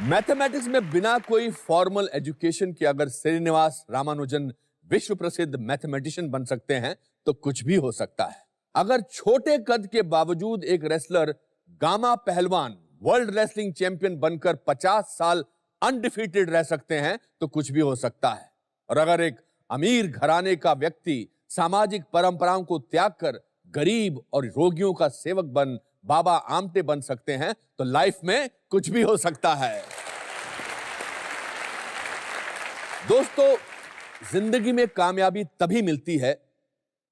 Mathematics में बिना कोई फॉर्मल एजुकेशन के अगर श्रीनिवास रामानुजन विश्व प्रसिद्ध मैथमेटिशियन बन सकते हैं तो कुछ भी हो सकता है। अगर छोटे कद के बावजूद एक रेसलर गामा पहलवान वर्ल्ड रेसलिंग चैंपियन बनकर 50 साल अनडिफीटेड रह सकते हैं तो कुछ भी हो सकता है। और अगर एक अमीर घराने का व्यक्ति सामाजिक परंपराओं को त्याग कर गरीब और रोगियों का सेवक बन बाबा आमटे बन सकते हैं तो लाइफ में कुछ भी हो सकता है। दोस्तों, जिंदगी में कामयाबी तभी मिलती है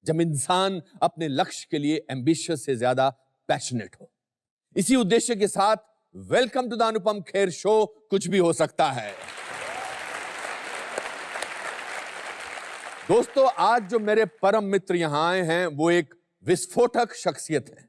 जब इंसान अपने लक्ष्य के लिए एम्बिशियस से ज्यादा पैशनेट हो। इसी उद्देश्य के साथ welcome to the Anupam Kher show, कुछ भी हो सकता है। दोस्तों, आज जो मेरे परम मित्र यहां आए हैं वो एक विस्फोटक शख्सियत है।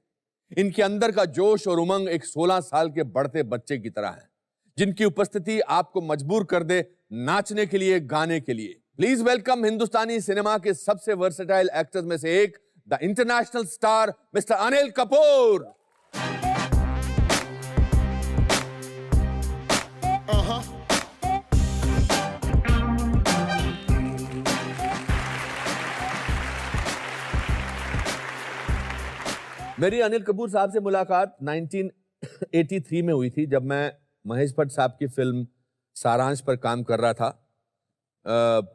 इनके अंदर का जोश और उमंग एक 16 साल के बढ़ते बच्चे की तरह है, जिनकी उपस्थिति आपको मजबूर कर दे नाचने के लिए, गाने के लिए। प्लीज वेलकम हिंदुस्तानी सिनेमा के सबसे वर्सेटाइल एक्टर्स में से एक, the international star mister Anil Kapoor. मेरी अनिल कपूर साहब से मुलाकात 1983 में हुई थी, जब मैं महेश भट्ट साहब की फिल्म सारांश पर काम कर रहा था।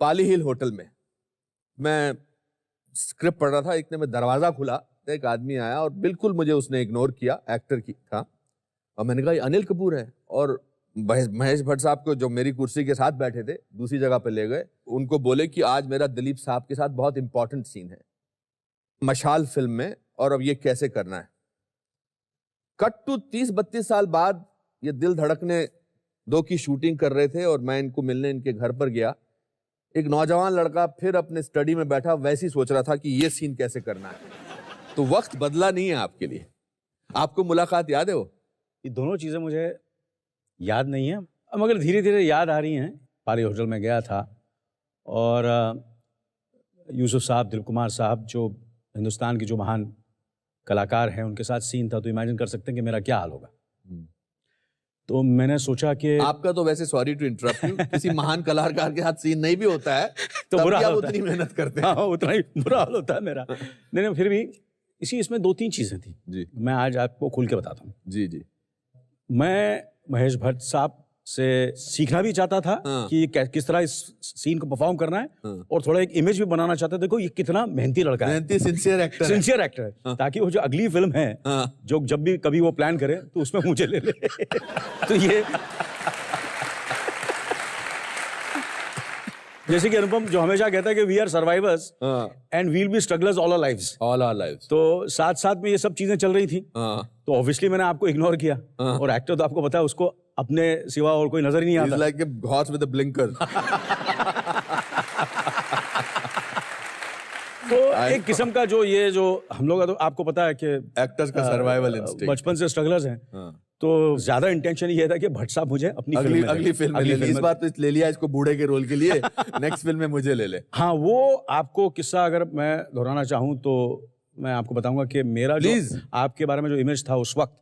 पाली हिल होटल में मैं स्क्रिप्ट पढ़ रहा था। इतने में दरवाजा खुला, एक आदमी आया और बिल्कुल मुझे उसने इग्नोर किया। एक्टर की था और मैंने कहा ये अनिल कपूर है। और महेश भट्ट साहब को, जो मेरी कुर्सी के साथ बैठे थे, दूसरी जगह पे ले गए। उनको बोले कि आज मेरा दिलीप साहब के साथ बहुत इंपॉर्टेंट सीन है मशाल फिल्म में, और अब ये कैसे करना है। कट टू 30-32 साल बाद ये दिल धड़कने 2 की शूटिंग कर रहे थे और मैं इनको मिलने इनके घर पर गया। एक नौजवान लड़का फिर अपने स्टडी में बैठा वैसे ही सोच रहा था कि ये सीन कैसे करना है। तो वक्त बदला नहीं है आपके लिए। आपको मुलाकात याद है वो? ये दोनों चीज़ें मुझे याद नहीं है, मगर धीरे धीरे याद आ रही हैं। पाली होटल में गया था और यूसुफ साहब, दिलीप कुमार साहब, जो हिंदुस्तान की जो महान कलाकार हैं, उनके साथ सीन था। तो इमेजिन कर सकते हैं कि मेरा क्या हाल होगा। तो मैंने सोचा कि आपका तो वैसे, सॉरी टू इंटरप्ट यू, किसी महान कलाकार के साथ सीन नहीं भी होता है तो तब बुरा भी आप होता उतनी है। मेहनत करते हैं। हाँ, उतना ही बुरा हाल होता है मेरा। नहीं, फिर भी इसमें 2-3 चीज़ें थी जी। मैं आज आपको खुल के बताता हूँ। जी जी। मैं महेश भट्ट साहब से सीखना भी चाहता था कि किस तरह इस सीन को परफॉर्म करना है, और थोड़ा एक इमेज भी बनाना चाहता था। देखो ये कितना मेहनती लड़का है, मेहनती सिंसियर एक्टर है। सिंसियर एक्टर है, ताकि वो जो अगली फिल्म है जो जब भी कभी वो प्लान करे तो उसमें मुझे ले ले। तो ये जैसे कि अनुपम जो हमेशा कहता है कि we are survivors and will be strugglers all our lives. All our lives. तो साथ साथ में ये सब चीजें चल रही थी। तो ऑब्वियसली मैंने आपको इग्नोर किया। और एक्टर तो आपको पता है, उसको अपने सिवा और कोई नजर ही नहीं आता। He's like a horse with a blinker. तो एक किस्म का जो ये जो हम लोग, तो आपको पता है कि एक्टर्स का सर्वाइवल इंस्टिंक्ट बचपन से स्ट्रगलर्स हैं। तो ज्यादा इंटेंशन ये था कि भट्ट साहब मुझे अपनी अगली फिल्म में ले ले। इस बार तो ले लिया इसको बूढ़े के रोल के लिए, नेक्स्ट फिल्म में मुझे ले ले। हाँ, वो आपको किस्सा अगर मैं दोहराना चाहूँ तो मैं आपको बताऊंगा कि मेरा जो आपके बारे में जो इमेज था उस वक्त,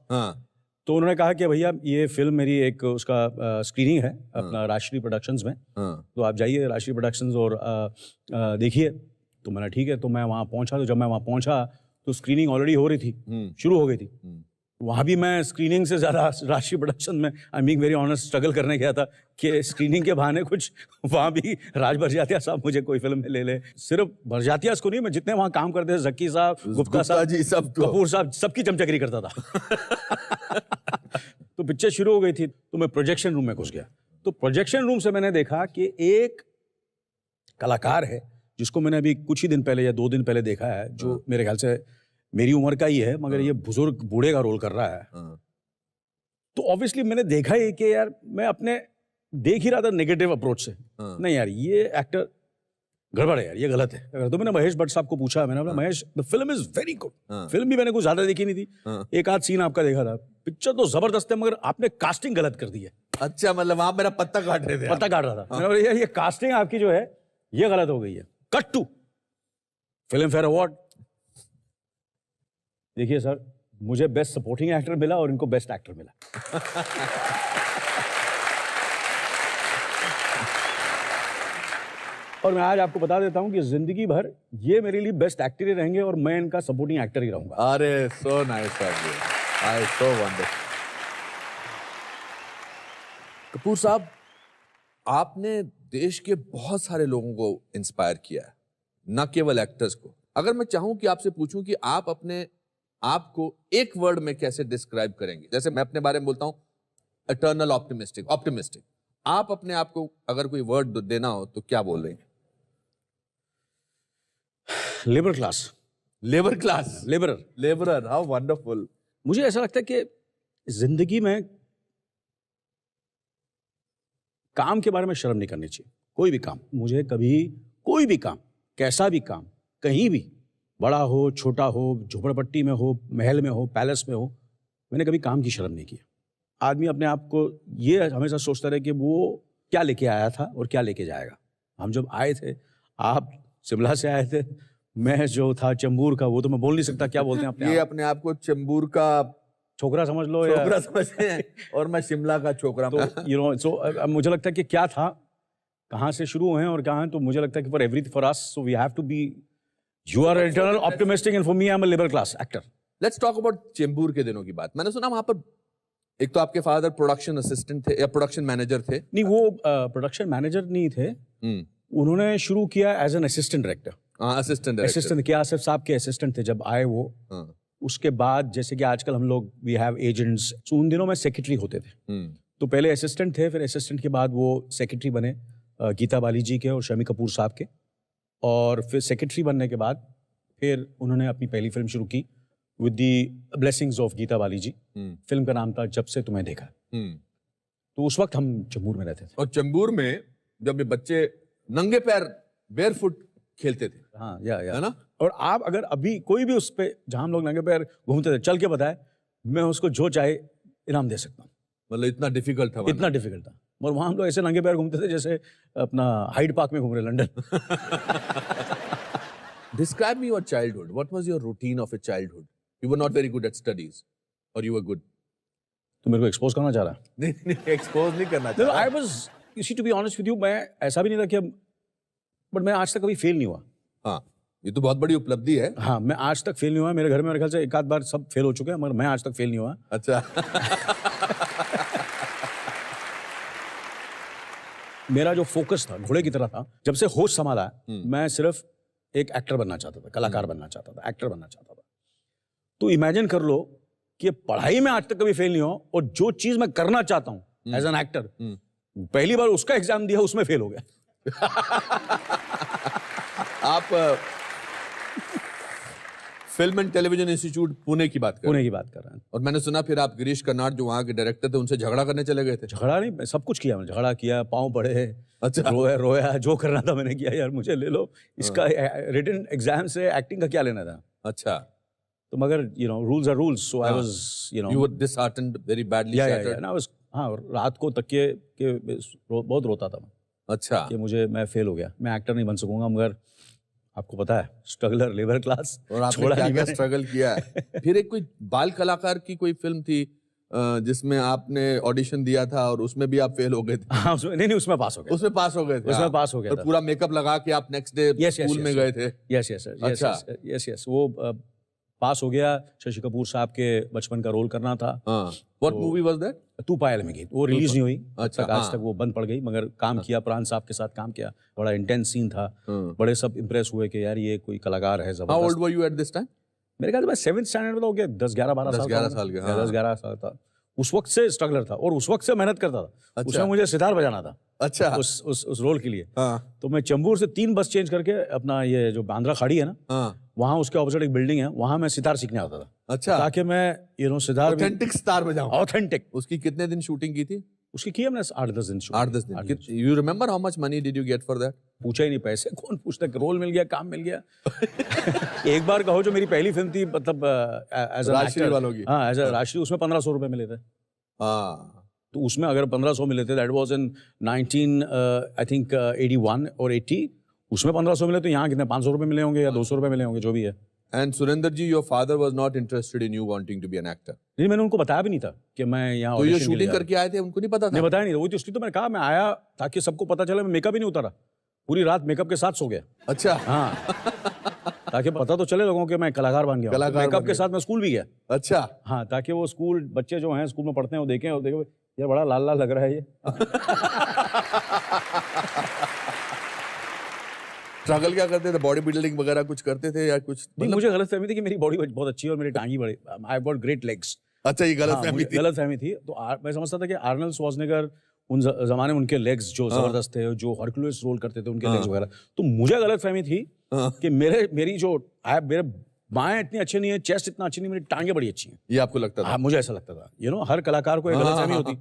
तो उन्होंने कहा कि भैया ये फिल्म मेरी एक उसका स्क्रीनिंग है अपना राष्ट्रीय प्रोडक्शंस में, तो आप जाइए राष्ट्रीय प्रोडक्शंस और देखिए। तो मैंने ठीक है। तो मैं वहाँ पहुँचा। तो जब मैं वहाँ पहुँचा तो स्क्रीनिंग ऑलरेडी हो रही थी, शुरू हो गई थी। वहाँ भी मैं स्क्रीनिंग से ज़्यादा राष्ट्रीय प्रोडक्शन में, I mean very honest, struggle करने गया था कि स्क्रीनिंग के बहाने कुछ वहाँ भी राज बरजातिया साहब मुझे कोई फिल्म में ले ले। सिर्फ बरजातिया को नहीं, मैं जितने वहाँ काम करते थे, जक्की साहब, गुप्ता साहब जी, सब कपूर साहब, सबकी चमचगिरी करता था। तो पिक्चर शुरू हो गई थी तो मैं प्रोजेक्शन रूम में घुस गया। तो प्रोजेक्शन रूम से मैंने देखा कि एक कलाकार है जिसको मैंने अभी कुछ ही दिन पहले या 2 दिन पहले देखा है, जो मेरे ख्याल से मेरी उम्र का ही है, मगर ये बुजुर्ग बूढ़े का रोल कर रहा है। तो ऑब्वियसली मैंने देखा ही कि यार, मैं अपने देख ही रहा था नेगेटिव अप्रोच से, नहीं यार ये एक्टर गड़बड़ है यार, ये गलत है। तो मैंने महेश भट्ट साहब को पूछा, मैंने बोला Mahesh, the film is very good. Film भी मैंने कुछ ज्यादा देखी नहीं थी, एक आध सीन आपका देखा था। पिक्चर तो जबरदस्त है, मगर आपने कास्टिंग गलत कर दी है। अच्छा, मतलब वहां मेरा पत्ता काट रहे थे? पत्ता काट रहा था। मैंने बोला यार ये कास्टिंग आपकी जो है ये गलत हो गई है। Cut to Filmfare award. देखिए सर, मुझे बेस्ट सपोर्टिंग एक्टर मिला और इनको बेस्ट एक्टर मिला। और मैं आज आपको बता देता हूं कि जिंदगी भर ये मेरे लिए बेस्ट एक्टर ही रहेंगे और मैं इनका सपोर्टिंग एक्टर ही रहूंगा। अरे so nice of you, I so wonderful. Kapoor साहब, आपने देश के बहुत सारे लोगों को इंस्पायर किया है, न केवल एक्टर्स को। अगर मैं चाहूं कि आपसे पूछूं कि आप अपने आप को एक वर्ड में कैसे डिस्क्राइब करेंगे, जैसे मैं अपने बारे में बोलता हूं इटर्नल ऑप्टिमिस्टिक, ऑप्टिमिस्टिक, आप अपने आप को अगर कोई वर्ड देना हो तो क्या बोल रहे हैं? Labour class. Labour class, labourer. Labourer, how wonderful. मुझे ऐसा लगता है कि जिंदगी में काम के बारे में शर्म नहीं करनी चाहिए। कोई भी काम, मुझे कभी कोई भी काम, कैसा भी काम, कहीं भी, बड़ा हो छोटा हो, झोपड़पट्टी में हो, महल में हो, पैलेस में हो, मैंने कभी काम की शर्म नहीं की। आदमी अपने आप को ये हमेशा सोचता रहे कि वो क्या लेके आया था और क्या लेके जाएगा। हम जब आए थे, आप शिमला से आए थे, मैं जो था चेंबूर का, वो तो मैं बोल नहीं सकता क्या बोलते हैं अपने ये आप। अपने आप को चेंबूर का छोकरा समझ लो छोकरा या समझते हैं और मैं शिमला का छोकरा। तो सो मुझे लगता है कि क्या था, कहाँ से शुरू हुए हैं और कहाँ हैं, तो मुझे लगता है कि for everything for us so we have to be, you are eternal optimistic and for me I am a labour class actor. Let's talk about Chembur के दिनों की बात। मैंने सुना वहां पर एक तो आपके फादर प्रोडक्शन असिस्टेंट थे या प्रोडक्शन मैनेजर थे? नहीं, वो प्रोडक्शन मैनेजर नहीं थे, उन्होंने शुरू किया as an assistant director. Assistant K Asif साहब के असिस्टेंट थे जब आए वो। उसके बाद जैसे कि आजकल हम लोग वी हैव एजेंट्स, तो उन दिनों में सेक्रेटरी होते थे। तो पहले असिस्टेंट थे, फिर असिस्टेंट के बाद वो सेक्रेटरी बने गीता बाली जी के और शमी कपूर साहब के। और फिर सेक्रेटरी बनने के बाद फिर उन्होंने अपनी पहली फिल्म शुरू की with the blessings of Geeta Bali ji. फिल्म का नाम था जब से तुम्हें देखा। तो उस वक्त हम चेंबूर में रहते थे। और चेंबूर में जब ये बच्चे नंगे पैर बेयरफुट खेलते थे, हाँ या है ना? और आप अगर अभी कोई भी उस पे जहां हम लोग नंगे पैर घूमते थे चल के बताए, मैं उसको जो चाहे इनाम दे सकता हूँ। मतलब इतना डिफिकल्ट था? इतना डिफिकल्ट था। और वहां हम लोग ऐसे नंगे पैर घूमते थे जैसे अपना हाइड पार्क में घूम रहे London. Describe me your childhood. What was your routine of a childhood? You were not very good at studies, or you were good? तो मेरे को एक्सपोज करना चाह रहा है? नहीं, एक्सपोज नहीं करना चाह रहा। I was, you see, to be honest with you, मैं ऐसा भी नहीं था कि बट मैं आज तक कभी फेल नहीं हुआ। हाँ, ये तो बहुत बड़ी उपलब्धि है। हाँ, मैं आज तक फेल नहीं हुआ। मेरे घर में मेरे ख्याल से एक आध बार सब फेल हो चुके हैं, मगर मैं आज तक फेल नहीं हुआ। अच्छा। मेरा जो फोकस था घोड़े की तरह था। जब से होश संभाला मैं सिर्फ एक एक्टर बनना चाहता था, कलाकार बनना चाहता था, एक्टर बनना चाहता था। तो इमेजिन कर लो कि पढ़ाई में आज तक कभी फेल नहीं हुआ और जो चीज मैं करना चाहता हूं एज एन एक्टर, पहली बार उसका एग्जाम दिया, उसमें फेल हो गया। आप film and television institute Pune की बात कर पुणे की बात कर रहे हैं। और मैंने सुना फिर आप गिरीश कर्नाड जो वहां के डायरेक्टर थे उनसे झगड़ा करने चले गए थे? झगड़ा नहीं, सब कुछ किया मैंने। झगड़ा किया, पाँव पड़े, अच्छा, रोया, जो करना था मैंने किया। यार मुझे ले लो, इसका रिटन एग्जाम से एक्टिंग का क्या लेना था? अच्छा, तो मगर rules are rules, so I was you were disheartened, very badly shattered. हाँ, रात को तकिए के बहुत रोता था मैं। अच्छा, कि मैं फेल हो गया, मैं एक्टर नहीं बन सकूंगा। मगर आपको पता है, स्ट्रगलर, लेबर क्लास, और आपने क्या-क्या स्ट्रगल किया है। फिर एक कोई बाल कलाकार की कोई फिल्म थी जिसमें आपने ऑडिशन दिया था और उसमें भी आप फेल हो गए थे? हाँ, नहीं, उसमें पास हो गए। उसमें पास हो गए थे? उसमें पास हो गया था। पूरा मेकअप लगा के आप नेक्स्ट डे स्कूल में गए थे? यस, वो पास हो गया। शशि कपूर साहब के बचपन का रोल करना था। What movie was that? तू पायल में गई, वो रिलीज नहीं हुई। अच्छा, आज तक वो बंद पड़ गई। मगर काम किया, प्राण साहब के साथ काम किया, बड़ा इंटेंस सीन था। बड़े सब इम्प्रेस हुए कि यार ये कोई कलाकार है जबरदस्त। How old were you at this time? मेरे ख्याल से मैं 7th स्टैंडर्ड में हो गया, 10-11 साल का। 10-11 साल था। उस वक्त से स्ट्रगलर था और उस वक्त से मेहनत करता था। अच्छा। उसमें मुझे सितार बजाना था। अच्छा, उस रोल के लिए। तो मैं चेंबूर से 3 बस चेंज करके अपना ये जो बांद्रा खाड़ी है ना, वहाँ उसके ऑपोजिट एक बिल्डिंग है, वहाँ मैं सितार सीखने आता था। अच्छा, ताकि मैं सितार ऑथेंटिक सितार बजाऊं। ऑथेंटिक। उसकी कितने दिन शूटिंग की थी? उसकी की हमने 8-10 दिन। 8-10 दिन। You remember how much money did you get for that? पूछा ही नहीं, पैसे कौन पूछता, रोल मिल गया, काम मिल गया। एक बार कहो जो मेरी पहली फिल्म थी, मतलब एज राजश्री वालों की। हाँ, एज राजश्री, उसमें 1500 रुपए मिले थे। तो उसमें अगर 1500 मिले थे, दैट वाज इन 1981 और 80, उसमें 1500 मिले, तो यहाँ कितने 500 रुपए मिले होंगे या 200 रुपए मिले होंगे, जो भी है। And Surendra ji, your father was not interested in you wanting to be an actor. नहीं, मैंने उनको बताया भी नहीं था कि मैं यहाँ तो ये शूटिंग करके आए थे, उनको नहीं पता था? नहीं, बताया नहीं था। वही तो, इसलिए तो मैंने कहा मैं आया ताकि सबको पता चले। मैं मेकअप ही नहीं उतारा, पूरी रात मेकअप के साथ सो गया। अच्छा। हाँ ताकि पता तो चले लोगों के मैं कलाकार बन गया। कलाकार मेकअप के साथ मैं स्कूल भी गया। अच्छा। हाँ ताकि वो स्कूल बच्चे जो हैं स्कूल में पढ़ते हैं वो देखें और देखें ये बड़ा लाल लाल लग रहा है ये। स्ट्रगल क्या करते थे, बॉडी बिल्डिंग वगैरह कुछ करते थे या कुछ? नहीं, मुझे गलतफहमी थी कि मेरी बॉडी बहुत अच्छी है और मेरी टांगी बड़े, I have got great legs. अच्छा, ये गलतफहमी थी। गलतफहमी थी। तो मैं समझता था कि आर्नल्ड श्वार्ज़नेगर उन जमाने में उनके लेग्स जो जबरदस्त थे, जो हरक्यूलिस रोल करते थे उनके लेग्स वगैरह, तो मुझे गलतफहमी थी कि मेरे बाएं इतनी अच्छी नहीं है, चेस्ट इतना अच्छी नहीं, मेरी टांगे बड़ी अच्छी हैं। ये आपको लगता था? हाँ, मुझे ऐसा लगता था। हर कलाकार को एक गलतफहमी होती।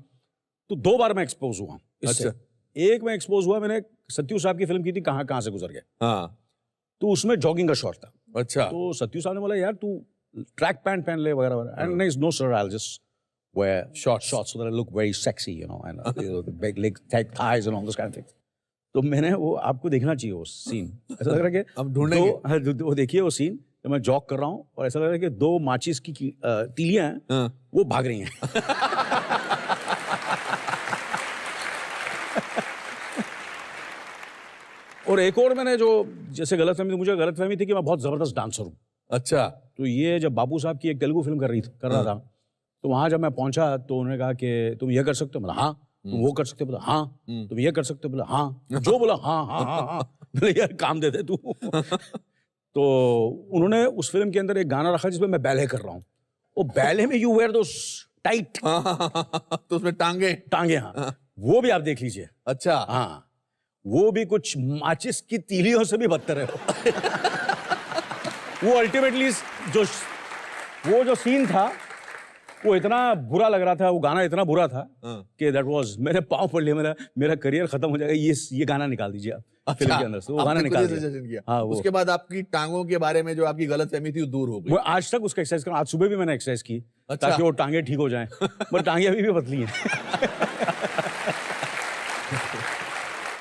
तो 2 बार मैं एक्सपोज हुआ इससे। एक मैं एक्सपोज हुआ, मैंने सत्यू साहब की फिल्म की थी कहाँ से गुजर गए। हाँ। तो उसमें जॉगिंग का शॉट था। अच्छा। तो सत्यू साहब ने बोला यार तू ट्रैक पैंट पहन ले वगैरह वगैरह। एंड नहीं, no sir, I will just wear shorts so that I look very sexy, and the big leg, tight thighs and all those kind of things. तो मैंने वो, आपको देखना चाहिए वो सीन। ऐसा लग रहा है कि अब ढूंढेंगे। वो देखिए वो सीन, तो मैं जॉग कर रहा हूँ और ऐसा लग रहा है कि 2 माचिस की तीलियां हैं, वो भाग रही हैं। और एक और मैंने जो जैसे मुझे गलतफहमी थी कि मैं बहुत जबरदस्त डांसर हूँ। अच्छा। तो ये जब बाबू साहब की एक तेलुगु फिल्म कर रहा था, तो वहां जब मैं पहुंचा तो उन्होंने कहा कि तुम ये कर सकते हो? बोला हाँ। तुम वो कर सकते हो? बोला हाँ। तुम ये कर सकते हो? बोला हाँ। जो बोला हाँ हाँ हाँ हाँ। बोले यार काम दे दे तू। तो उन्होंने उस फिल्म के अंदर एक गाना रखा जिसमें मैं बैले कर रहा हूँ। वो बैले में यू वेयर दोस टाइट, तो उसमें टांगे। हाँ, वो भी आप देख लीजिए। अच्छा। हाँ, वो भी कुछ माचिस की तीलियों से भी बदतर है। वो अल्टीमेटली वो जो सीन था वो इतना बुरा लग रहा था, वो गाना इतना बुरा था कि दैट वाज, मैंने पाँव पड़ लिया, मेरा करियर खत्म हो जाएगा, ये गाना निकाल दीजिए आप फिल्म के अंदर से। वो गाना निकाल दिया। हाँ, उसके बाद आपकी टांगों के बारे में जो आपकी गलतफहमी थी वो दूर हो गई। मैं आज तक उसका एक्सरसाइज कर रहा हूं। आज सुबह भी मैंने एक्सरसाइज की ताकि वो टांगे ठीक हो जाएं। पर टांगे अभी भी पतली हैं।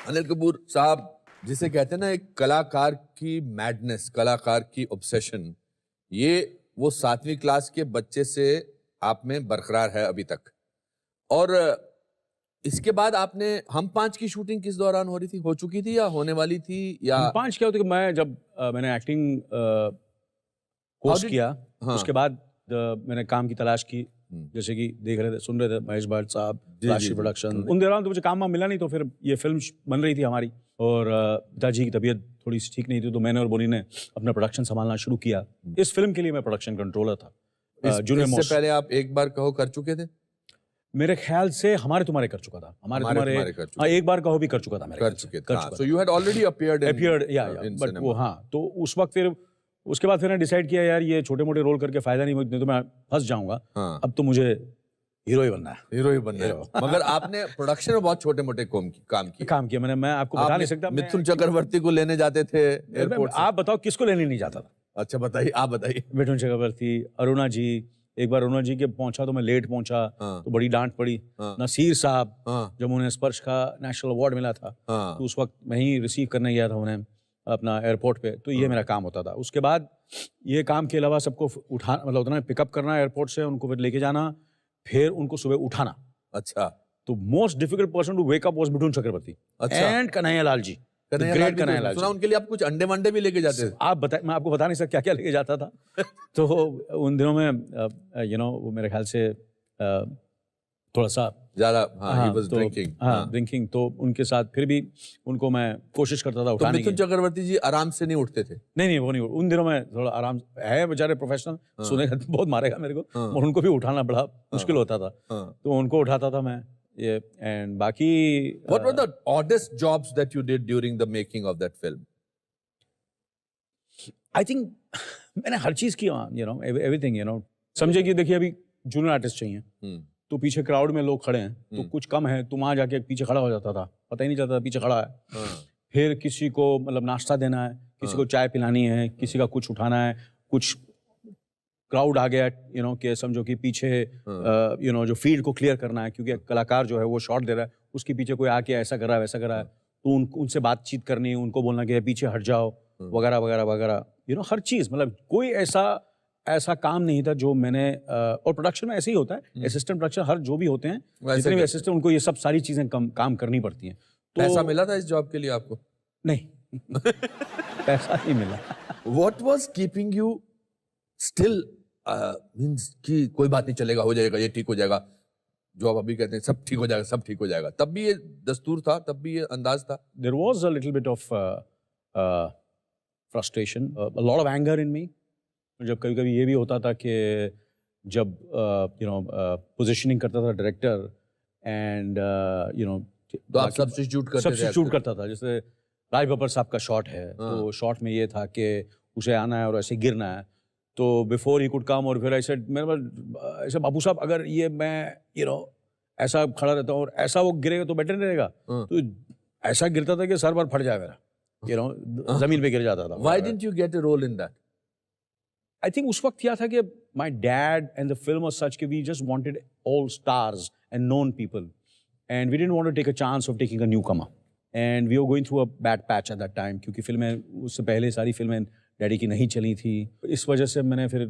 अनिल कपूर साहब, जिसे कहते हैं ना एक कलाकार की मैडनेस, कलाकार की ऑब्सेशन, ये वो 7वीं क्लास के बच्चे से आप में बरकरार है अभी तक। और इसके बाद आपने हम 5 की शूटिंग किस दौरान हो रही थी, हो चुकी थी या होने वाली थी? या हम 5 क्या होता कि मैं जब मैंने एक्टिंग कोर्स किया, उसके बाद मैंने काम की तलाश की, जैसे कि देख रहे थे, सुन रहे थे महेश भट्ट साहब, राशि प्रोडक्शन, उन दौरान तो मुझे काम मिला नहीं, तो फिर ये फिल्म बन रही थी हमारी और पिताजी की तबीयत थोड़ी सी ठीक नहीं थी, तो मैंने और बोनी ने अपना प्रोडक्शन संभालना शुरू किया। इस फिल्म के लिए मैं प्रोडक्शन कंट्रोलर था। इससे पहले आप एक बार कहो कर चुके थे? मेरे ख्याल से हमारे तुम्हारे कर चुका था। हमारे तुम्हारे हाँ, एक बार कहो भी कर चुका था। कर चुके थे। So you had already appeared in but वो हाँ, तो उस वक्त फिर उसके बाद फिर मैंने डिसाइड किया यार ये छोटे मोटे रोल करके फायदा नहीं, तो मैं फंस जाऊंगा। अब तो मुझे हीरो ही बनना है। हीरो ही बनना है। मगर आपने प्रोडक्शन में बहुत छोटे मोटे काम किया। मैं आपको बता नहीं सकता। मिथुन चक्रवर्ती को लेने जाते थे एयरपोर्ट से। आप बताओ किसको लेने नहीं जाता था? अच्छा बताइए, आप बताइए। मिथुन चक्रवर्ती, अरुणा जी। एक बार अरुणा जी के पहुंचा तो मैं लेट पहुंचा, तो बड़ी डांट पड़ी। नसीर साहब, जब उन्हें स्पर्श का नेशनल अवार्ड मिला था, तो उस वक्त मैं ही रिसीव करने गया था उन्हें अपना एयरपोर्ट पे, तो ये मेरा काम होता था। उसके बाद ये काम के अलावा सबको उठा, मतलब उतना पिकअप करना एयरपोर्ट से, उनको फिर लेके जाना, फिर उनको सुबह उठाना। अच्छा। तो most difficult person to wake up was Mithun Chakraborty and Kanhaiya Lal ji. Great Kanhaiya Lal. सुना उनके लिए आप कुछ अंडे वंडे भी लेके जाते थे? आप बताएं, मैं आपको बता नहीं सकता क्या क्या लेके जाता था। तो उन दिनों में वो मेरे ख्याल से थोड़ा सा ज्यादा ड्रिंकिंग, तो उनके साथ फिर भी उनको मैं कोशिश करता था उठाने की। मिथुन चक्रवर्ती जी आराम से नहीं उठते थे? नहीं, वो नहीं, उन दिनों में थोड़ा आराम है, बेचारे प्रोफेशनल, सुनेगा तो बहुत मारेगा मेरे को, और उनको भी उठाना बड़ा मुश्किल होता था, तो उनको उठाता था मैं। एंड बाकी what were the oddest jobs that you did during the making of that film? I think मैंने हर चीज की, एवरीथिंग, समझे कि देखिए अभी जूनियर आर्टिस्ट चाहिए, तो पीछे क्राउड में लोग खड़े हैं, तो कुछ कम है, तो वहां जाके पीछे खड़ा हो जाता था, पता ही नहीं चलता पीछे खड़ा है। फिर किसी को मतलब नाश्ता देना है, किसी को चाय पिलानी है, किसी का कुछ उठाना है, कुछ क्राउड आ गया, कि समझो कि पीछे जो फील्ड को क्लियर करना है, क्योंकि कलाकार जो है वो शॉट दे रहा है, उसके पीछे कोई आके ऐसा कर रहा है वैसा कर रहा है, तो उनसे बातचीत करनी, उनको बोलना कि पीछे हट जाओ वगैरह वगैरह वगैरह, हर चीज़, मतलब कोई ऐसा काम नहीं था जो मैंने, और प्रोडक्शन में ऐसे ही होता है, असिस्टेंट प्रोडक्शन हर जो भी होते हैं, जितने भी असिस्टेंट, उनको ये सब सारी चीज़ें काम करनी पड़ती हैं। तो पैसा मिला था इस जॉब के लिए आपको? नहीं पैसा नहीं मिला। What was keeping you still means कि कोई बात नहीं चलेगा, हो जाएगा, ये ठीक हो जाएगा, जो आप अभी कहते हैं सब ठीक हो जाएगा, सब ठीक हो जाएगा, तब भी ये दस्तूर था, तब भी ये अंदाज था? There was a little bit of frustration, a lot of anger in me. जब कभी कभी ये भी होता था कि जब पोजिशनिंग करता था डायरेक्टर एंड तो आप सब्स्टिट्यूट करता था। जैसे राज बब्बर साहब का शॉट है, तो शॉट में ये था कि उसे आना है और ऐसे गिरना है, तो बिफोर ही कुड कम, और फिर ऐसे मेरे पास ऐसे बाबू साहब अगर ये मैं ऐसा खड़ा रहता हूँ और ऐसा वो गिरेगा तो बेटर नहीं रहेगा, तो ऐसा गिरता था कि सर बार फट जाए मेरा, जमीन पे गिर जाता था। Why didn't you get a role in that? I think उस वक्त क्या था कि my dad and the film was such कि we just wanted all stars and known people, and we didn't want to take a chance of taking a newcomer, and we were going through a bad patch at that time, क्योंकि फिल्में उससे पहले सारी फिल्में daddy की नहीं चली थी। इस वजह से मैंने फिर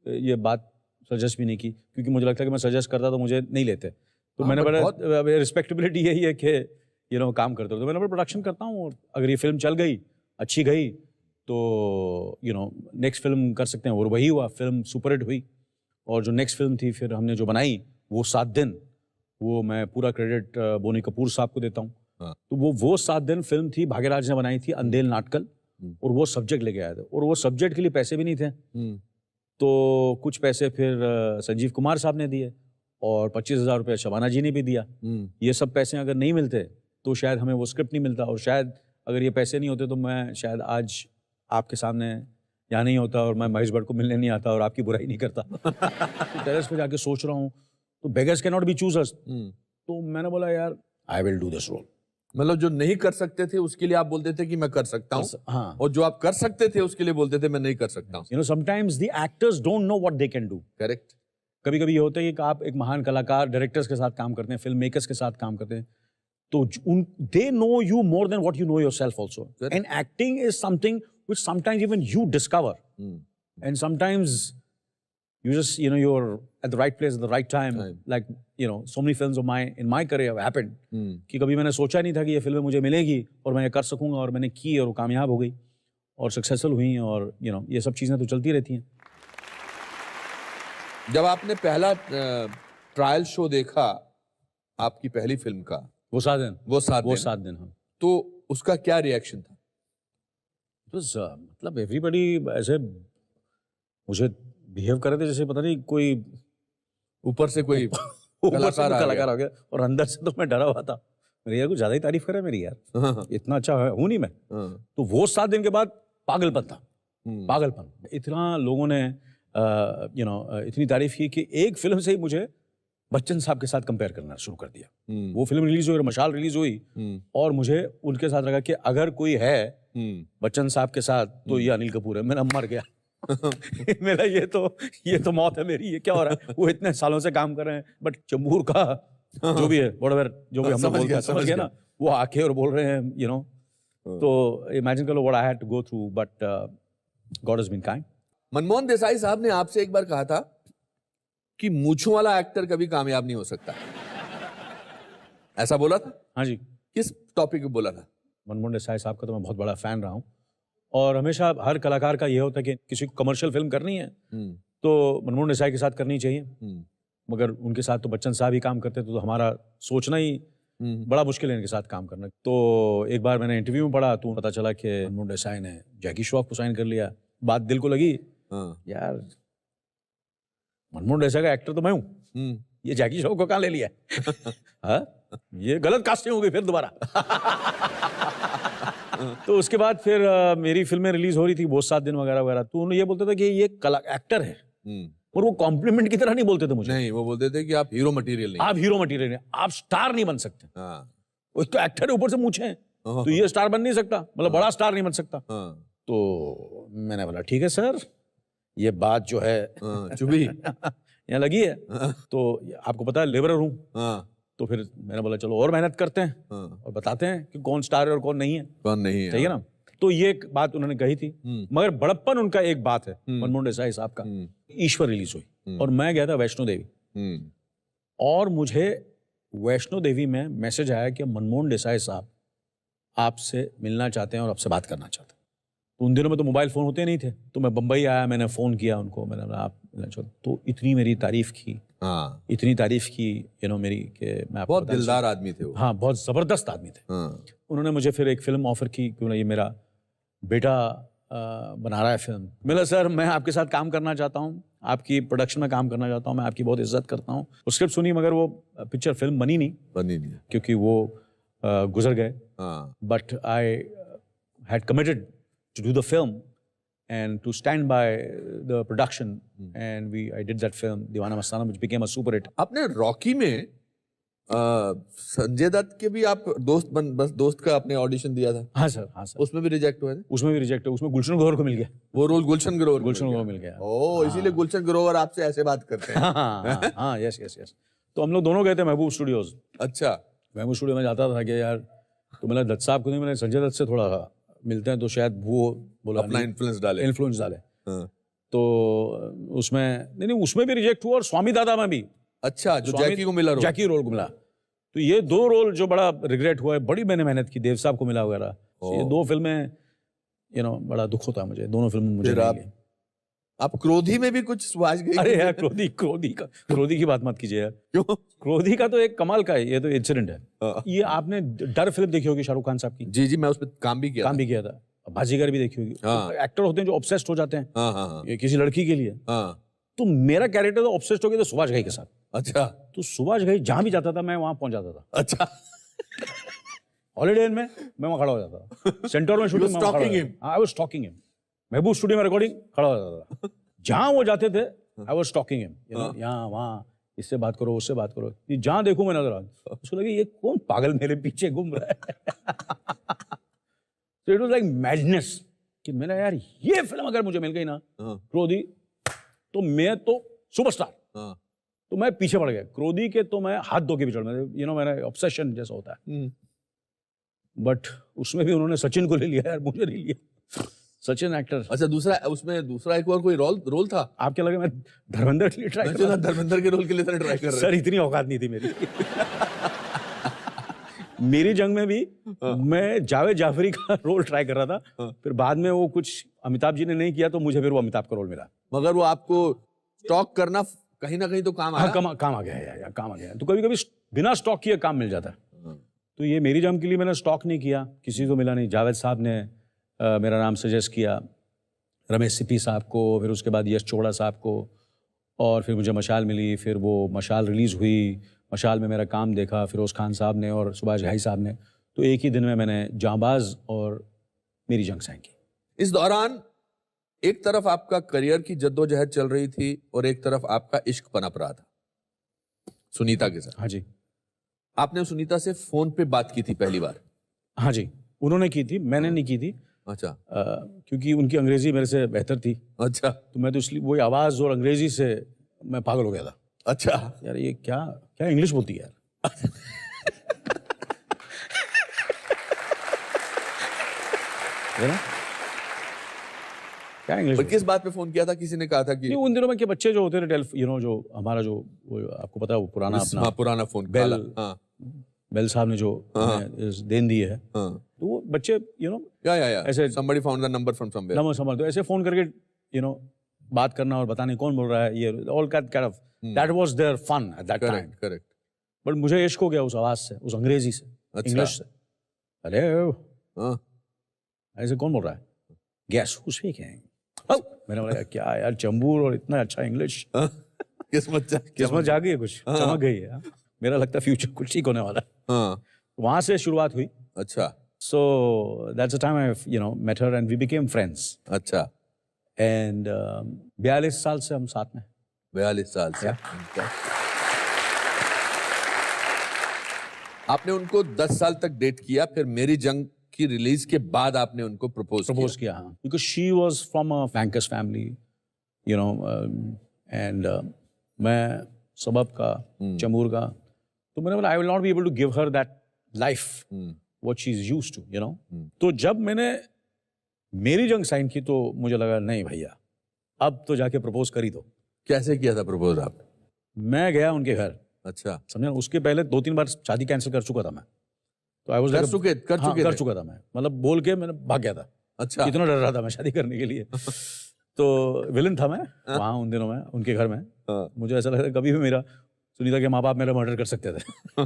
ये बात सजेस्ट भी नहीं की, क्योंकि मुझे लगता है कि मैं सजेस्ट करता तो मुझे नहीं लेते। तो मैंने बड़ा रिस्पेक्टेबिलिटी यही है कि काम करते हो, तो मैंने प्रोडक्शन करता हूँ, अगर ये फिल्म चल गई, अच्छी गई, तो नेक्स्ट फिल्म कर सकते हैं, और वही हुआ, फिल्म सुपरहिट हुई। और जो नेक्स्ट फिल्म थी फिर हमने जो बनाई वो 7 दिन, वो मैं पूरा क्रेडिट बोनी कपूर साहब को देता हूँ। तो वो 7 दिन फिल्म थी, भाग्यराज ने बनाई थी, अंधेल नाटकल, और वो सब्जेक्ट लेके आए थे, और वो सब्जेक्ट के लिए पैसे भी नहीं थे, तो कुछ पैसे फिर संजीव कुमार साहब ने दिए, और 25,000 रुपये शबाना जी ने भी दिया। ये सब पैसे अगर नहीं मिलते तो शायद हमें वो स्क्रिप्ट नहीं मिलता, और शायद अगर ये पैसे नहीं होते तो मैं शायद आज आपके सामने यहाँ नहीं होता, और मैं महेश भट्ट को मिलने नहीं आता और आपकी बुराई नहीं करता। तो टेरेस पे जाके सोच रहा हूँ, तो beggars can not be choosers, तो मैंने बोला यार I will do this role. मतलब जो नहीं कर सकते थे उसके लिए आप बोलते थे कि मैं कर सकता हूँ, हाँ, और जो आप कर सकते थे उसके लिए बोलते थे मैं नहीं कर सकता हूँ। Sometimes the actors don't know what they can do. Correct. कभी कभी ये होता है कि आप एक महान कलाकार डायरेक्टर्स के साथ काम करते हैं, फिल्म मेकर्स के साथ काम करते हैं, तो they know you more than what you know yourself also, and acting is something which sometimes even you discover, and sometimes you just you're at the right place at the right time. Like so many films of in my career have happened कि कभी मैंने सोचा नहीं था कि ये फिल्में मुझे मिलेगी और मैं ये कर सकूंगा, और मैंने की और वो कामयाब हो गई और सक्सेसफुल हुई, और ये सब चीजें तो चलती रहती हैं। जब आपने पहला ट्रायल शो देखा आपकी पहली फिल्म का, वो 7 दिन, हाँ, तो उसका क्या रिएक्शन था? मतलब एवरीबडी ऐसे मुझे बिहेव कर रहे थे जैसे पता नहीं कोई ऊपर से कोई कलाकार आ गया, और अंदर से तो मैं डरा हुआ था, मेरी यार कुछ ज्यादा ही तारीफ कर रहा है मेरी यार, इतना अच्छा हूं नहीं मैं। तो वो 7 दिन के बाद पागलपन था, पागलपन। इतना लोगों ने इतनी तारीफ की कि एक फिल्म से ही मुझे बच्चन साहब के साथ कंपेयर करना शुरू कर दिया। वो फिल्म रिलीज हुई और मशाल रिलीज हुई, और मुझे उनके साथ लगा कि अगर कोई है बच्चन साहब के साथ तो ये अनिल कपूर है। मैं मर गया। मेरा ये तो मौत है मेरी, ये क्या हो रहा है? वो इतने सालों से काम कर रहे हैं, बट चंबूर का जो भी है व्हाटएवर, जो भी हम लोग बोलते हैं, समझ गया ना, वो आके और बोल रहे हैं तो इमेजिन कर लो what I had to go through, but God has been kind. Manmohan Desai साहब ने आपसे एक बार कहा था कि मूंछों वाला एक्टर कभी कामयाब नहीं हो सकता, ऐसा बोला था? हाँ जी। किस टॉपिक पे बोला था? मनमोहन देसाई साहब का तो मैं बहुत बड़ा फैन रहा हूँ, और हमेशा हर कलाकार का ये होता है कि किसी को कमर्शियल फिल्म करनी है तो मनमोहन देसाई के साथ करनी चाहिए, मगर उनके साथ तो बच्चन साहब ही काम करते थे, तो हमारा सोचना ही बड़ा मुश्किल है इनके साथ काम करना। तो एक बार मैंने इंटरव्यू में पढ़ा तो पता चला कि मनमोहन देसाई ने जैकी श्रॉफ को साइन कर लिया। बात दिल को लगी, यार मनमोहन देसाई का एक्टर तो मैं हूँ, ये जैकी श्रॉफ को कहाँ ले लिया? हाँ, ये गलत कास्टिंग हो गई फिर दोबारा। तो उसके बाद फिर मेरी फिल्में रिलीज हो रही थी, वो 7 दिन वगैरह वगैरह, तो उन्होंने ये बोलते थे कि ये एक्टर है, और वो कॉम्प्लीमेंट की तरह नहीं बोलते थे मुझे। नहीं, वो बोलते थे कि आप हीरो मटेरियल नहीं, आप हीरो मटेरियल नहीं, आप स्टार नहीं बन सकते। वो तो एक्टर है, ऊपर से मूंछें हैं, तो ये स्टार बन नहीं सकता, मतलब बड़ा स्टार नहीं बन सकता। तो मैंने बोला ठीक है सर, ये बात जो है चुभी यहाँ लगी है, तो आपको पता है लेबरर हूँ, तो फिर मैंने बोला चलो और मेहनत करते हैं और बताते हैं कि कौन स्टार है और कौन नहीं है, सही है ना। तो ये एक बात उन्होंने कही थी, मगर बड़प्पन उनका एक बात है मनमोहन देसाई साहब का। ईश्वर रिलीज हुई और मैं गया था वैष्णो देवी, और मुझे वैष्णो देवी में मैसेज आया कि मनमोहन देसाई साहब आपसे मिलना चाहते हैं और आपसे बात करना चाहते हैं। तो उन दिनों में तो मोबाइल फ़ोन होते नहीं थे, तो मैं बम्बई आया, मैंने फ़ोन किया उनको, मैंने बोला आप मिलना चाहते, तो इतनी मेरी तारीफ़ की, हाँ, इतनी तारीफ़ की मेरी, कि मैं आपको बहुत बता नहीं दिलदार आदमी थे वो। हाँ, बहुत ज़बरदस्त आदमी थे। हाँ, उन्होंने मुझे फिर एक फ़िल्म ऑफ़र की, क्यों ना, ये मेरा बेटा बना रहा है फ़िल्म। मिला सर, मैं आपके साथ काम करना चाहता हूँ, आपकी प्रोडक्शन में काम करना चाहता हूँ, मैं आपकी बहुत इज़्ज़त करता हूँ। वो स्क्रिप्ट सुनी, मगर वो पिक्चर फ़िल्म बनी नहीं, क्योंकि वो गुज़र गए। हाँ, but I had committed to do the film and to stand by the production, and I did that film Deewana Mastana, which became a super hit. आपने रॉकी में संजय दत्त के भी आप बस दोस्त का आपने ऑडिशन दिया था? हाँ सर। उसमें भी रिजेक्ट हुए थे? उसमें भी रिजेक्ट है, उसमें गुलशन ग्रोवर को मिल गया। वो रोल गुलशन ग्रोवर मिल गया। ओह, इसीलिए गुलशन ग्रोवर आपसे ऐसे बात करते हैं। हाँ, यस। तो हम लोग दोनों गए थे महबूब स्टूडियोज। अच्छा। महबूब स्टूडियो में जाता था कि यार, तो मैंने दत्त साहब को नहीं, मैंने संजय दत्त से थोड़ा मिलते हैं, तो शायद वो बोला अपना इन्फ्लुएंस डाले। हाँ। तो उसमें नहीं, उसमें भी रिजेक्ट हुआ, और स्वामी दादा में भी। अच्छा, जो जैकी को मिला रोल। जैकी रोल को मिला। तो ये 2 रोल जो बड़ा रिग्रेट हुआ है, बड़ी मैंने मेहनत की, देव साहब को मिला वगैरह। तो ये 2 फिल्में बड़ा दुख होता है मुझे, दोनों फिल्में मुझे नहीं गई। आप क्रोधी में भी कुछ सुभाष घई? अरे यार, क्रोधी की बात मत कीजिए यार। क्यों? क्रोधी का तो एक कमाल का है, ये तो इंसिडेंट है। ये आपने डर फिल्म देखी होगी शाहरुख खान साहब की? जी, मैं उस पर काम भी किया था। बाजीगर भी देखी होगी। हाँ। एक्टर होते हैं जो ऑब्सेस्ड हो जाते हैं। हाँ। ये किसी लड़की के लिए। हाँ। तो मेरा कैरेक्टर तो ऑब्सेस्ड हो गया था सुभाष घई के साथ। अच्छा। तो सुभाष घई जहां भी जाता था, मैं वहां पहुंच जाता था। अच्छा। हॉलिडे इन में मैं वहां खड़ा हो जाता था। सेंटर में शूटिंग में I was stocking him. Mehboob studio में रिकॉर्डिंग, खड़ा हो जाता था। जहां वो जाते थे, आई वाज स्टॉकिंग हिम, यहाँ वहां, इससे बात करो, उससे बात करो। जहां देखूं मैं नजर आता, उसको लगे ये कौन पागल मेरे पीछे घूम रहा है। So it was like madness कि मैंने, यार ये फिल्म अगर मुझे मिल गई ना, क्रोधी, तो मैं तो सुपरस्टार। तो मैं पीछे पड़ गया क्रोधी के, तो मैं हाथ धो के भी चढ़, मेरा ऑब्सेशन जैसा होता है। बट उसमें भी उन्होंने सचिन को ले लिया यार, मुझे नहीं लिया। सचिन एक्टर। अच्छा, दूसरा एक और कोई रोल था? आप क्या लगे मैं धर्मेंद्र के लिए ट्राई कर रहा था? धर्मेंद्र के रोल के लिए ट्राई कर रहा। सर, इतनी औकात नहीं थी मेरी। मेरी जंग में भी मैं जावेद जाफरी का रोल ट्राई कर रहा था। फिर बाद में वो कुछ अमिताभ जी ने नहीं किया, तो मुझे फिर वो अमिताभ का रोल मिला। मगर वो आपको स्टॉक करना कहीं ना कहीं तो काम आया। हाँ, काम आ गया यार, काम आ गया। तो कभी कभी बिना स्टॉक किए काम मिल जाता है। तो ये मेरी जंग के लिए मैंने स्टॉक नहीं किया, किसी को मिला नहीं। जावेद साहब ने मेरा नाम सजेस्ट किया, रमेश सिप्पी साहब को, फिर उसके बाद यश चोपड़ा साहब को, और फिर मुझे मशाल मिली। फिर वो मशाल रिलीज़ हुई, मशाल में मेरा काम देखा फिरोज़ खान साहब ने और सुभाष घई साहब ने। तो एक ही दिन में मैंने जांबाज और मेरी जंग साइन की। इस दौरान एक तरफ आपका करियर की जद्दोजहद चल रही थी और एक तरफ आपका इश्क पनप रहा था सुनीता के साथ। हाँ जी। आपने सुनीता से फोन पे बात की थी पहली बार? हाँ जी, उन्होंने की थी, मैंने नहीं की थी। अच्छा। क्योंकि उनकी अंग्रेजी मेरे से बेहतर थी। अच्छा। तो मैं तो इसलिए वही आवाज़ और अंग्रेजी से मैं पागल हो गया था। अच्छा। यार ये क्या इंग्लिश बोलती है यार। क्या इंग्लिश? किस बात पे फोन किया था? किसी ने कहा था कि उन दिनों में के बच्चे जो होते थे, जो हमारा जो वो आपको पता है, वो पुराना अपना पुराना फोन बेल साहब ने जो देन दी है, तो वो बच्चे ऐसे somebody found the number from somewhere, number संभाल, तो ऐसे फोन करके बात करना और बताने कौन बोल रहा है, ये all kind of that was their fun at that time. Correct. But मुझे इश्क हो गया उस आवाज से, उस अंग्रेजी से, इंग्लिश से। अरे ऐसे कौन बोल रहा है? Guess who's speaking? मैंने बोला क्या यार, चंबूर और इतना अच्छा इंग्लिश। किस्मत जा गई है, कुछ चमक गई है। मेरा लगता है फ्यूचर कुछ ठीक होने वाला है। वहां से शुरुआत हुई। अच्छा। So that's the time I met her and we became friends. अच्छा। And 42 साल से हम साथ में। 42 साल से। आपने उनको 10 साल तक डेट किया, फिर मेरी जंग की रिलीज के बाद आपने उनको प्रपोज किया। हाँ, because she was from a bankers family, and मैं सबब का, चमूर का, तो मैंने बोला I will not be able to give her that life what she is used to, तो जब मैंने मेरी जंग साइन की तो मुझे लगा नहीं भैया, अब तो जाके प्रपोज कर ही दो। कैसे किया था प्रपोज आप? मैं गया उनके घर। अच्छा। समझा? उसके पहले 2-3 बार शादी कैंसिल कर चुका था मैं। तो आई वाज कर चुका था मैं, मतलब बोल के मैंने भाग गया था। अच्छा। कितना डर रहा था मैं शादी करने के लिए। तो विलन था मैं वहाँ उन दिनों में, उनके घर में। मुझे ऐसा लग रहा कभी भी मेरा सुनीता के माँ बाप मेरा मर्डर कर सकते थे।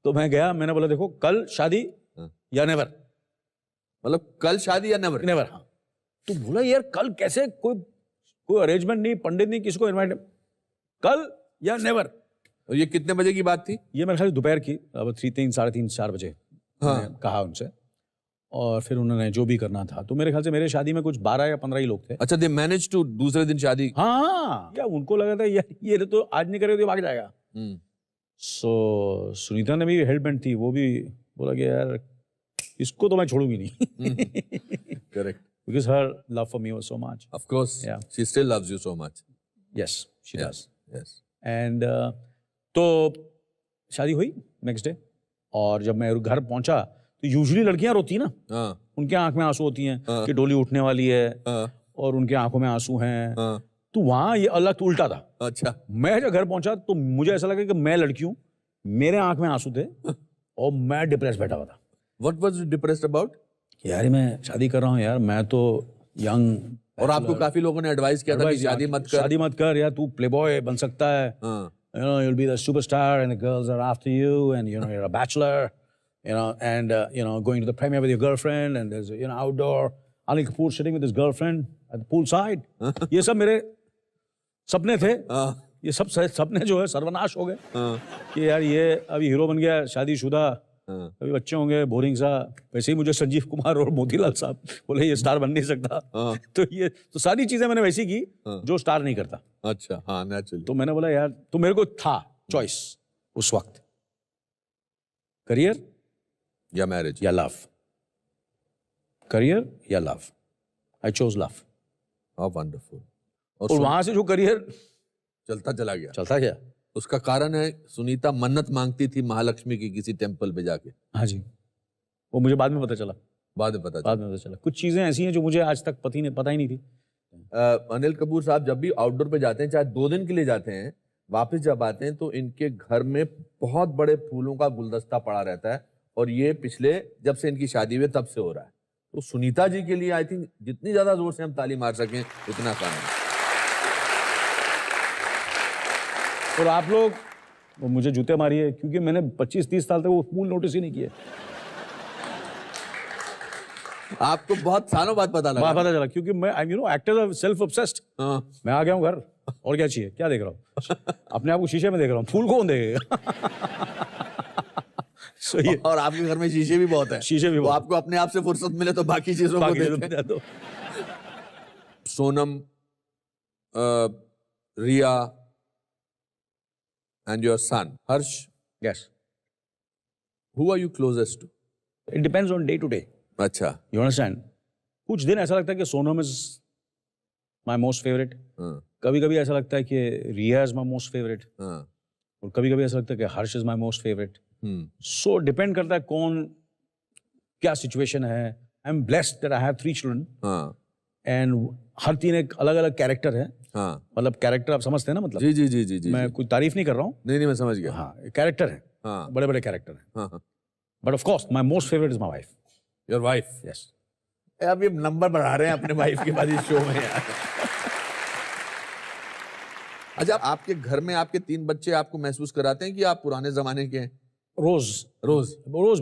तो मैं गया, मैंने बोला देखो कल शादी या नेवर, मतलब कल शादी या नेवर? नेवर। हाँ। तो बोला यार कल कैसे, कोई अरेंजमेंट नहीं, पंडित नहीं, किसको इनवाइट, कल या नेवर। और ये कितने बजे की बात थी? ये मेरे ख्याल दोपहर की, अब 3, 3, 4 बजे मैंने कहा उनसे, और फिर उन्होंने जो भी करना था। तो मेरे ख्याल से मेरे शादी में कुछ 12 या 15 ही लोग थे। अच्छा, दे मैनेज टू दूसरे दिन शादी? हाँ, या उनको लगा था यार ये तो आज नहीं करेगा तो भाग जाएगा। सो सुनीता ने भी हेल्पमेंट थी, वो भी बोला कि यार इसको तो मैं छोड़ूंगी नहीं। Correct, because her love for me was so much. Of course, she still loves you so much. Yes, she does. Yes. And तो शादी हुई नेक्स्ट डे, और जब मैं घर पहुंचा तो यूजुअली लड़कियां रोती है ना, उनके आंख में आंसू होती हैं कि डोली उठने वाली है, और उनके आंखों में आंसू हैं। तो वहां ये अलग उल्टा था। अच्छा। मैं जब घर पहुंचा तो मुझे ऐसा लगा कि मैं लड़की हूं, मेरे आंख में आंसू थे, और मैं डिप्रेस बैठा हुआ था। What was you depressed about? यार मैं शादी कर रहा हूँ यार, मैं तो यंग, और आपको काफी लोगों ने एडवाइस किया था कि शादी मत कर यार, तू प्लेबॉय बन सकता है, you know, you'll be the superstar and the girls are after you, and you know you're a bachelor, you know, and you know, going to the premiere with your girlfriend, and there's, you know, outdoor Anil Kapoor sitting with his girlfriend at the poolside. ये सब मेरे सपने थे। ये सब सपने जो है सर्वनाश हो गए कि यार ये अभी हीरो बन गया, शादीशुदा, अभी बच्चे होंगे, बोरिंग सा। वैसे ही मुझे संजीव कुमार और मोतीलाल साहब बोले ये स्टार बन नहीं सकता। तो ये तो सारी चीजें मैंने वैसी की जो स्टार नहीं करता। अच्छा, हाँ, नेचुरली। तो मैंने बोला यार, तो मेरे को था चॉइस उस वक्त, करियर या मैरिज या लव, करियर या love. I chose love. How wonderful. और वहां से जो करियर चलता चला गया। चलता गया। उसका कारण है सुनीता मन्नत मांगती थी महालक्ष्मी की किसी टेम्पल पे जाके। हाँ जी, वो मुझे बाद में पता चला। बाद में पता चला कुछ चीजें ऐसी हैं जो मुझे आज तक पता ही नहीं थी। अनिल कपूर साहब जब भी आउटडोर पे जाते हैं, चाहे 2 दिन के लिए जाते हैं, वापस जब आते हैं तो इनके घर में बहुत बड़े फूलों का गुलदस्ता पड़ा रहता है, और ये पिछले जब से इनकी शादी हुई तब से हो रहा है। तो सुनीता जी के लिए आई थिंक जितनी ज्यादा जोर से हम ताली मार सकें उतना काम है। और आप लोग वो मुझे जूते मारिए, क्योंकि मैंने 25-30 साल तक वो फूल नोटिस ही नहीं किए। आपको बहुत सालों बाद पता चला, क्योंकि मैं you know actor self obsessed. मैं आ गया हूँ घर, और क्या चाहिए, क्या देख रहा हूँ? अपने आप को शीशे में देख रहा हूँ, फूल कौन देखेगा? और आपके घर में शीशे भी बहुत है। शीशे भी बहुत। आपको अपने आप से फुर्सत मिले तो बाकी चीजों को देखते हैं। सोनम, रिया and your son Harsh, yes, who are you closest to? It depends on day to day. अच्छा, you understand? कुछ दिन ऐसा लगता है कि Sonam is my most favorite, कभी कभी ऐसा लगता है कि रिया is my most favorite, और कभी कभी ऐसा लगता है कि हर्ष is my most favorite. So depend करता है कौन क्या सिचुएशन है। I'm blessed that I have 3 children, and हर 3 एक अलग अलग कैरेक्टर है। मतलब कैरेक्टर आप समझते हैं ना, मतलब जी। मैं कोई तारीफ नहीं कर रहा हूँ। नहीं, मैं समझ गया। हाँ, कैरेक्टर है, बड़े बड़े कैरेक्टर हैं। But of course my most favourite is my wife. Your wife? Yes. अब ये नंबर बढ़ा रहे हैं अपने वाइफ के बाद इस शो में यार। अच्छा, आपके घर में आपके 3 बच्चे आपको महसूस कराते हैं कि आप पुराने जमाने के हैं? Rose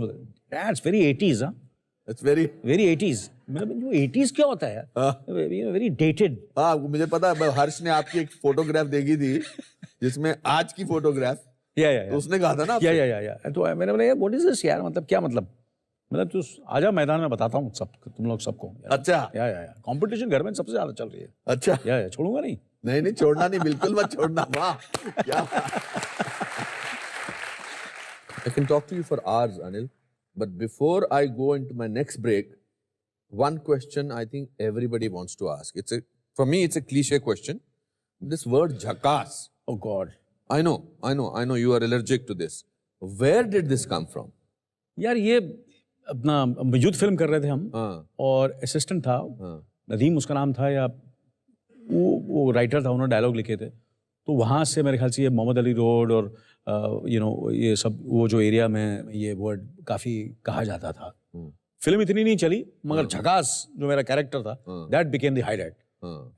that's very 80s। It's very 80s। मतलब जो 80s क्या होता है यार, वेरी डेटेड। हाँ, मुझे पता है। हर्ष ने आपकी एक फोटोग्राफ देखी थी जिसमें आज की फोटोग्राफ, तो उसने कहा था ना या तो मैंने बोला यार व्हाट इज दिस यार, मतलब क्या मतलब तू आजा मैदान में, बताता हूँ सब तुम लोग सबको। अच्छा। या कंपटीशन घर में सबसे ज्यादा चल रही है। अच्छा। या छोड़ूंगा नहीं छोड़ना नहीं, बिल्कुल मत छोड़ना। वाह, क्या I can talk to you for hours, Anil, but before I go into my next break, one question I think everybody wants to ask. For me, it's a cliche question. This word jhakaas. Oh God. I know. You are allergic to this. Where did this come from? यार ये अपना युद्ध film कर रहे थे हम, और assistant था नदीम उसका नाम था, या वो राइटर था, उन्होंने डायलॉग लिखे थे। तो वहाँ से मेरे ख्याल से ये मोहम्मद अली रोड और यू नो ये सब वो जो एरिया में ये वर्ड काफ़ी कहा जाता था। फिल्म इतनी नहीं चली मगर झकास जो मेरा कैरेक्टर था that became the highlight.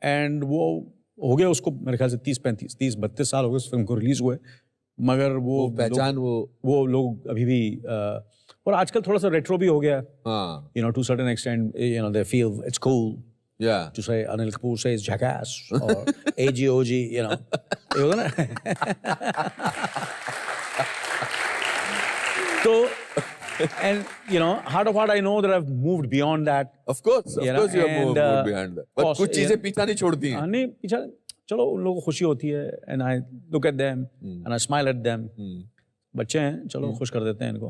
And वो हो गया उसको मेरे ख्याल से 30-32 साल हो गए उस फिल्म को रिलीज हुए, मगर वो पहचान वो लोग अभी भी और आजकल थोड़ा सा रेट्रो भी हो गया, you know, to certain extent, you know, they feel it's cool to say Anil Kapoor says jackass or AGOG, you know, ये होगा ना। तो and you know, heart of heart, I know that I've moved beyond that. Of course you have moved beyond that. But कुछ चीजें पीछा नहीं छोड़ती हैं। नहीं पीछा, चलो उन लोगों को खुशी होती है and I look at them and I smile at them. बच्चे हैं, चलो खुश कर देते हैं इनको।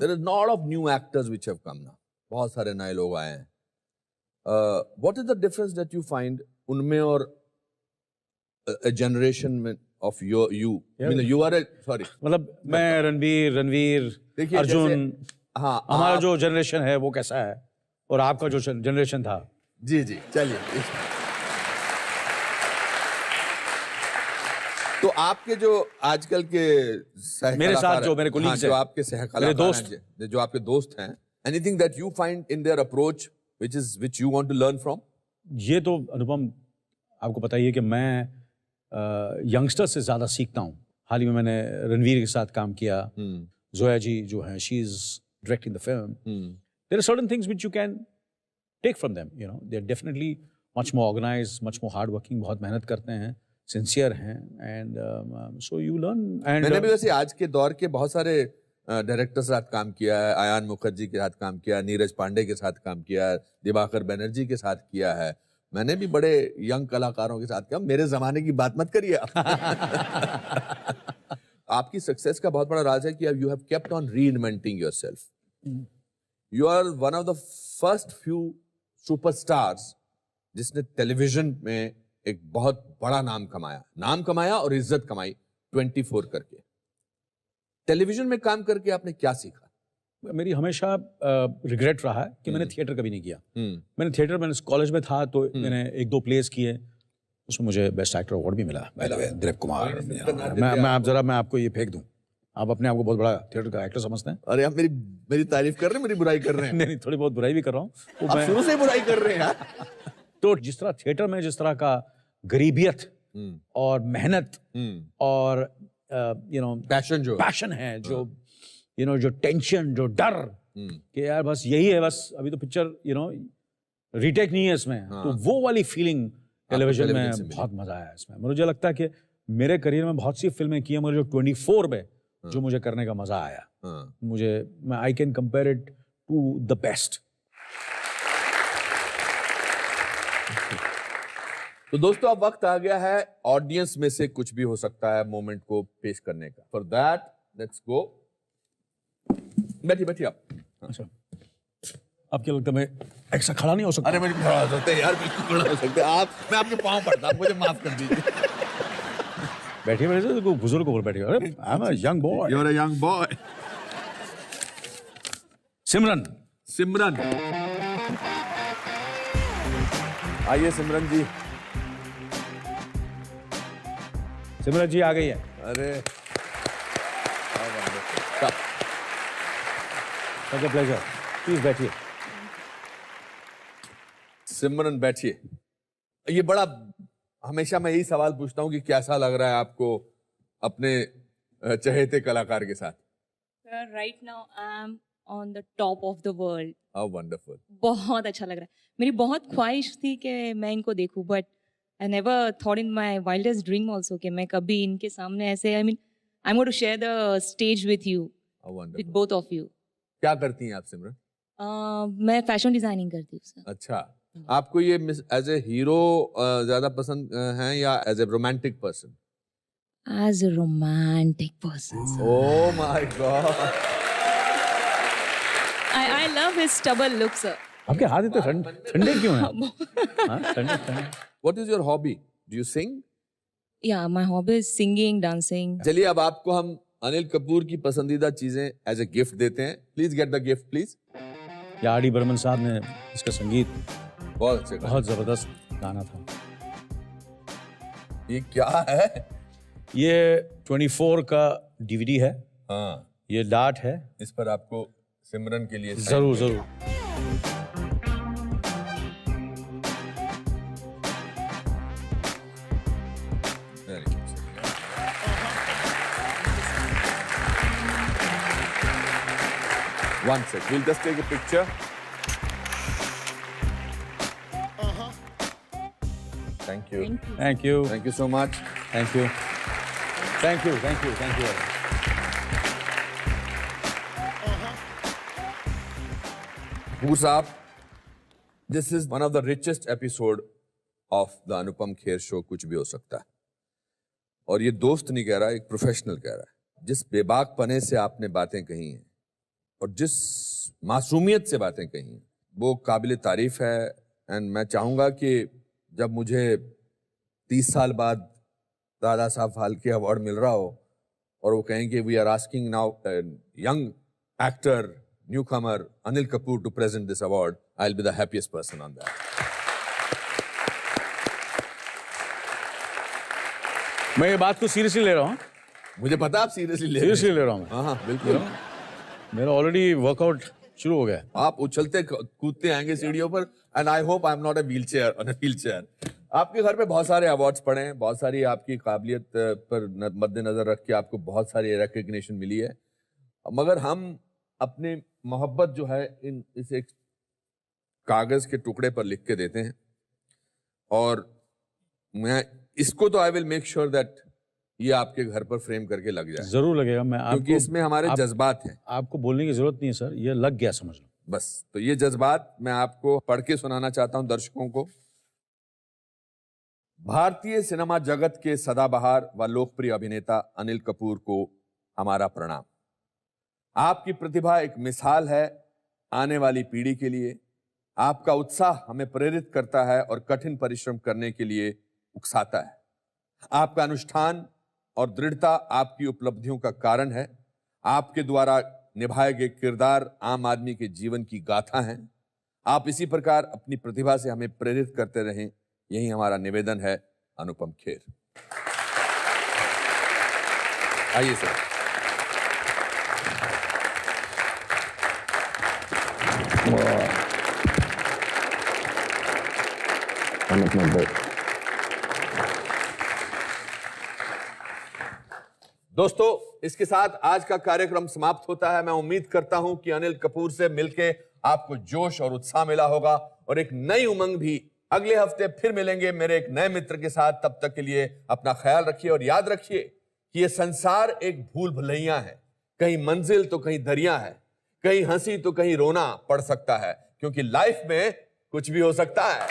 There is a lot of new actors which have come now. बहुत सारे नए लोग आए हैं। What is the difference that you find उनमें और a generation में of you? I mean, you are a sorry. मतलब मैं रणवीर, अर्जुन, हाँ, हमारा जो जनरेशन है वो कैसा है और आपका जो जनरेशन था। जी चलिए। तो आपके जो आजकल के मेरे साथ जो मेरे कोलीग्स हैं, जो आपके सहकलाकार हैं, जो आपके दोस्त हैं, anything that you find in their approach which you want to learn from? ये तो अनुपम आपको पता ही है कि मैं यंगस्टर से ज़्यादा सीखता हूँ। हाल ही में मैंने रणवीर के साथ काम किया, जोया जी जो हैं, she is directing the film. There are certain things which you can take from them, you know, they are definitely much more organised, much more hard working, बहुत मेहनत करते हैं, सिंसियर हैं, and so you learn. And मैंने भी वैसे आज के दौर के बहुत सारे डायरेक्टर के साथ काम किया है, आयान मुखर्जी के साथ काम किया, नीरज पांडे के साथ काम किया, दिवाकर बनर्जी के साथ किया है। मैंने भी बड़े यंग कलाकारों के साथ किया। मेरे जमाने की बात मत करिए आप। आपकी सक्सेस का बहुत बड़ा राज है कि you have kept on reinventing yourself. You are one of the first few superstars जिसने टेलीविजन में एक बहुत बड़ा नाम कमाया और इज्जत कमाई 24 करके। टेलीविजन में काम करके आपने क्या सीखा? मेरी हमेशा रिग्रेट रहा है कि मैंने थिएटर कभी नहीं किया। मैंने थिएटर, मैंने कॉलेज में था तो मैंने 1-2 प्लेस किए, उसमें मुझे बेस्ट एक्टर अवार्ड भी मिला, दिलीप कुमार। मैं आपको ये फेंक दूं, आप अपने आप को बहुत बड़ा थिएटर का एक्टर समझते हैं? अरे आप मेरी तारीफ कर रहे हैं, मेरी बुराई कर रहे हैं? नहीं, थोड़ी बहुत बुराई भी कर रहा हूँ। आप शुरू से बुराई कर रहे हैं यार। तो जिस तरह थिएटर में जिस तरह का गरीबियत और मेहनत और यू नो पैशन है, जो यू नो, जो टेंशन, जो डर कि यार बस यही है, बस अभी तो पिक्चर यू नो रीटेक नहीं है इसमें, तो वो वाली फीलिंग टेलीविजन में बहुत मजा आया इसमें। मुझे लगता है कि मेरे करियर में बहुत सी फिल्में की हैं, मगर जो 24 में जो मुझे करने का मजा आया, मैं I can compare it to the best. तो दोस्तों अब वक्त आ गया है ऑडियंस में से कुछ भी हो सकता है मोमेंट को पेश करने का। For that let's go. बैठिए आप। अच्छा, अब क्या लगता है मैं ऐसा खड़ा नहीं हो सकता? अरे मैं खड़ा हो सकते यार, बिल्कुल खड़ा हो सकते आप। मैं आपके पाँव पड़ता, आप मुझे माफ कर दीजिए। बैठिए मेरे को बुजुर्ग को बैठिए। अरे I am a young boy. You are a young boy. Simran आइए सिमरन जी। सिमरन जी आ गई है। अरे सच अ प्लेजर, प्लीज बैठिए। सिमरन बैठिए। ये बड़ा, हमेशा मैं यही सवाल पूछता हूँ कि कैसा लग रहा है आपको अपने चहेते कलाकार के साथ? Right now I am on the top of the world. How wonderful. बहुत अच्छा लग रहा है। मेरी बहुत ख्वाहिश थी कि मैं इनको देखूं, but I never thought in my wildest dream also कि मैं कभी इनके सामने ऐसे, I mean I am going to share the stage with you, with both of you. क्या करती हैं आप सिमरन? मैं फैशन डिजाइनिंग करती हूँ सर। अच्छा, आपको ये एज ए हीरो ज्यादा पसंद है या as a romantic person? As a romantic person. Oh my God, I love his stubble look sir. आपके हाथ इतने ठंडे क्यों हैं? ठंडे। What is your hobby? Do you sing? Yeah, my hobby is singing, dancing. चलिए अब आपको हम अनिल कपूर की पसंदीदा चीजें एज ए गिफ्ट देते हैं। Please get the gift please. या आर डी बर्मन साहब ने इसका संगीत बहुत अच्छे, बहुत जबरदस्त गाना था। ये क्या है? ये 24 का DVD है, हाँ, ये डार्ट है। इस पर आपको सिमरन के लिए जरूर जरूर। One sec. We'll just take a picture. Thank you. Thank you, Thank you so much. Thank you, thank you, thank you, thank you. Kapoor साहब, this is one of the richest episode of the Anupam Kher show कुछ भी हो सकता है। और ये दोस्त नहीं कह रहा, एक प्रोफेशनल कह रहा है। जिस बेबाकपने से आपने बातें कही हैं और जिस मासूमियत से बातें कही हैं, वो काबिल तारीफ है। एंड मैं चाहूँगा कि जब मुझे 30 साल बाद दादा साहब फाल्के अवार्ड मिल रहा हो और वो कहें कि we are asking now young actor newcomer Anil Kapoor to present this award, I will be the happiest person on that. मैं ये बात को सीरियसली ले रहा हूँ, मुझे पता आप सीरियसली ले सीरियसली ले रहा हूँ मैं। हाँ हाँ बिल्कुल। मेरा ऑलरेडी वर्कआउट शुरू हो गया है। आप उछलते कूदते आएंगे सीढ़ियों पर and I hope I am not a wheelchair on a wheelchair. आपके घर में बहुत सारे अवार्ड्स पड़े हैं, बहुत सारी आपकी काबिलियत पर मद्देनजर रख के आपको बहुत सारी रिकग्निशन मिली है, मगर हम अपनी मोहब्बत जो है इस एक कागज के टुकड़े पर लिख के देते हैं। और मैं इसको तो I will make sure that ये आपके घर पर फ्रेम करके लग जाए। जरूर लगेगा। मैं आपको, क्योंकि इसमें हमारे जज्बात हैं। आपको बोलने की जरूरत नहीं है सर, ये लग गया समझ लो। बस तो ये जज्बात मैं आपको पढ़ के सुनाना चाहता हूं दर्शकों को। भारतीय सिनेमा जगत के सदाबहार व लोकप्रिय अभिनेता अनिल कपूर को हमारा प्रणाम। आपकी प्रतिभा एक मिसाल है आने वाली पीढ़ी के लिए। आपका उत्साह हमें प्रेरित करता है और कठिन परिश्रम करने के लिए उकसाता है। आपका अनुष्ठान और दृढ़ता आपकी उपलब्धियों का कारण है। आपके द्वारा निभाए गए किरदार आम आदमी के जीवन की गाथा हैं। आप इसी प्रकार अपनी प्रतिभा से हमें प्रेरित करते रहें, यही हमारा निवेदन है। अनुपम खेर। आइए सर। दोस्तों, इसके साथ आज का कार्यक्रम समाप्त होता है। मैं उम्मीद करता हूं कि अनिल कपूर से मिलके आपको जोश और उत्साह मिला होगा और एक नई उमंग भी। अगले हफ्ते फिर मिलेंगे मेरे एक नए मित्र के साथ। तब तक के लिए अपना ख्याल रखिए और याद रखिए कि यह संसार एक भूल भुलैया है। कहीं मंजिल तो कहीं दरिया है, कहीं हंसी तो कहीं रोना पड़ सकता है, क्योंकि लाइफ में कुछ भी हो सकता है।